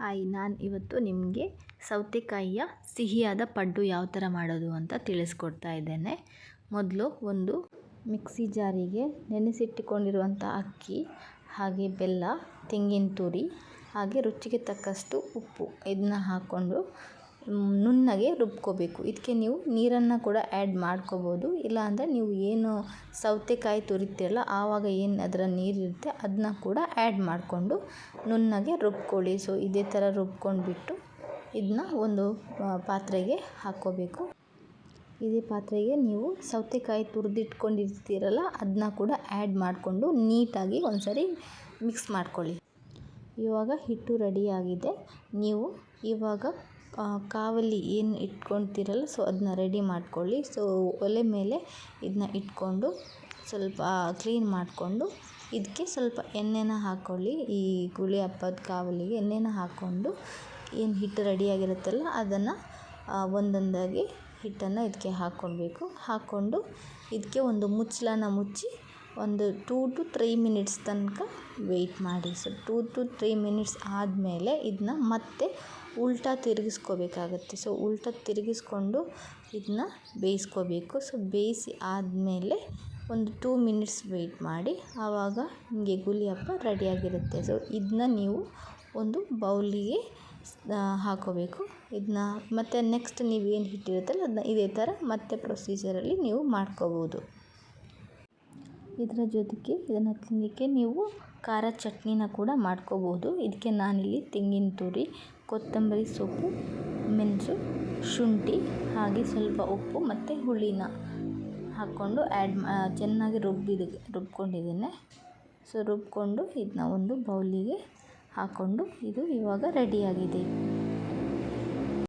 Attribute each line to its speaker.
Speaker 1: Hi, ನಾನು ಇವತ್ತು ನಿಮಗೆ ಸೌತೆಕಾಯಿಯ ಸಿಹಿಯಾದ ಪಡ್ಡು ಯಾವ ಥರ ಮಾಡೋದು ಅಂತ ತಿಳಿಸ್ಕೊಡ್ತಾ ಇದ್ದೇನೆ. ಮೊದಲು ಒಂದು ಮಿಕ್ಸಿ ಜಾರಿಗೆ ನೆನೆಸಿಟ್ಟುಕೊಂಡಿರುವಂಥ ಅಕ್ಕಿ, ಹಾಗೆ ಬೆಲ್ಲ, ತೆಂಗಿನ ತುರಿ, ಹಾಗೆ ರುಚಿಗೆ ತಕ್ಕಷ್ಟು ಉಪ್ಪು ಇದನ್ನ ಹಾಕ್ಕೊಂಡು ನುಣ್ಣಗೆ ರುಬ್ಕೋಬೇಕು. ಇದಕ್ಕೆ ನೀವು ನೀರನ್ನು ಕೂಡ ಆ್ಯಡ್ ಮಾಡ್ಕೋಬೋದು. ಇಲ್ಲಾಂದರೆ ನೀವು ಏನು ಸೌತೆಕಾಯಿ ತುರಿತೀರಲ್ಲ ಆವಾಗ ಏನು ಅದರ ನೀರಿರುತ್ತೆ ಅದನ್ನ ಕೂಡ ಆ್ಯಡ್ ಮಾಡಿಕೊಂಡು ನುಣ್ಣಗೆ ರುಬ್ಕೊಳ್ಳಿ. ಸೊ ಇದೇ ಥರ ರುಬ್ಕೊಂಡ್ಬಿಟ್ಟು ಇದನ್ನ ಒಂದು ಪಾತ್ರೆಗೆ ಹಾಕ್ಕೋಬೇಕು. ಇದೇ ಪಾತ್ರೆಗೆ ನೀವು ಸೌತೆಕಾಯಿ ತುರಿದಿಟ್ಕೊಂಡಿರ್ತೀರಲ್ಲ ಅದನ್ನ ಕೂಡ ಆ್ಯಡ್ ಮಾಡಿಕೊಂಡು ನೀಟಾಗಿ ಒಂದ್ಸರಿ ಮಿಕ್ಸ್ ಮಾಡ್ಕೊಳ್ಳಿ. ಇವಾಗ ಹಿಟ್ಟು ರೆಡಿಯಾಗಿದೆ. ನೀವು ಇವಾಗ ಕಾವಲಿ ಏನು ಇಟ್ಕೊಳ್ತೀರಲ್ಲ ಸೊ ಅದನ್ನ ರೆಡಿ ಮಾಡ್ಕೊಳ್ಳಿ. ಸೊ ಒಲೆ ಮೇಲೆ ಇದನ್ನ ಇಟ್ಕೊಂಡು ಸ್ವಲ್ಪ ಕ್ಲೀನ್ ಮಾಡಿಕೊಂಡು ಇದಕ್ಕೆ ಸ್ವಲ್ಪ ಎಣ್ಣೆನ ಹಾಕ್ಕೊಳ್ಳಿ. ಈ ಗುಳಿ ಹಬ್ಬದ ಕಾವಲಿಗೆ ಎಣ್ಣೆನ ಹಾಕ್ಕೊಂಡು ಏನು ಹಿಟ್ಟು ರೆಡಿಯಾಗಿರುತ್ತಲ್ಲ ಅದನ್ನು ಒಂದೊಂದಾಗಿ ಹಿಟ್ಟನ್ನು ಇದಕ್ಕೆ ಹಾಕ್ಕೊಳ್ಬೇಕು. ಹಾಕ್ಕೊಂಡು ಇದಕ್ಕೆ ಒಂದು ಮುಚ್ಚಳನ ಮುಚ್ಚಿ ಒಂದು 2 to 3 ಮಿನಿಟ್ಸ್ ತನಕ ವೆಯ್ಟ್ ಮಾಡಿ. ಸೊ 2 to 3 ಮಿನಿಟ್ಸ್ ಆದಮೇಲೆ ಇದನ್ನ ಮತ್ತೆ ಉಲ್ಟಾ ತಿರುಗಿಸ್ಕೋಬೇಕಾಗತ್ತೆ. ಸೊ ಉಲ್ಟಾ ತಿರುಗಿಸ್ಕೊಂಡು ಇದನ್ನ ಬೇಯಿಸ್ಕೋಬೇಕು. ಸೊ ಬೇಯಿಸಿ ಆದಮೇಲೆ ಒಂದು 2 ಮಿನಿಟ್ಸ್ ವೆಯ್ಟ್ ಮಾಡಿ, ಆವಾಗ ನಿಮಗೆ ಗುಳಿ ಹಬ್ಬ ರೆಡಿಯಾಗಿರುತ್ತೆ. ಸೊ ಇದನ್ನ ನೀವು ಒಂದು ಬೌಲಿಗೆ ಹಾಕೋಬೇಕು. ಇದನ್ನ ಮತ್ತು ನೆಕ್ಸ್ಟ್ ನೀವು ಏನು ಹಿಟ್ಟಿರುತ್ತಲ್ಲ ಅದನ್ನ ಇದೇ ಥರ ಮತ್ತೆ ಪ್ರೊಸೀಜರಲ್ಲಿ ನೀವು ಮಾಡ್ಕೋಬೋದು. ಇದರ ಜೊತೆಗೆ ಇದನ್ನು ತಿನ್ನಲಿಕ್ಕೆ ನೀವು ಖಾರ ಚಟ್ನಿನ ಕೂಡ ಮಾಡ್ಕೋಬೋದು. ಇದಕ್ಕೆ ನಾನಿಲ್ಲಿ ತೆಂಗಿನ ತುರಿ, ಕೊತ್ತಂಬರಿ ಸೊಪ್ಪು, ಮೆಣಸು, ಶುಂಠಿ, ಹಾಗೆ ಸ್ವಲ್ಪ ಉಪ್ಪು ಮತ್ತು ಹುಳಿನ ಹಾಕ್ಕೊಂಡು ಚೆನ್ನಾಗಿ ರುಬ್ಕೊಂಡಿದ್ದೇನೆ. ಸೊ ರುಬ್ಕೊಂಡು ಇದನ್ನ ಒಂದು ಬೌಲಿಗೆ ಹಾಕ್ಕೊಂಡು ಇದು ಇವಾಗ ರೆಡಿಯಾಗಿದೆ.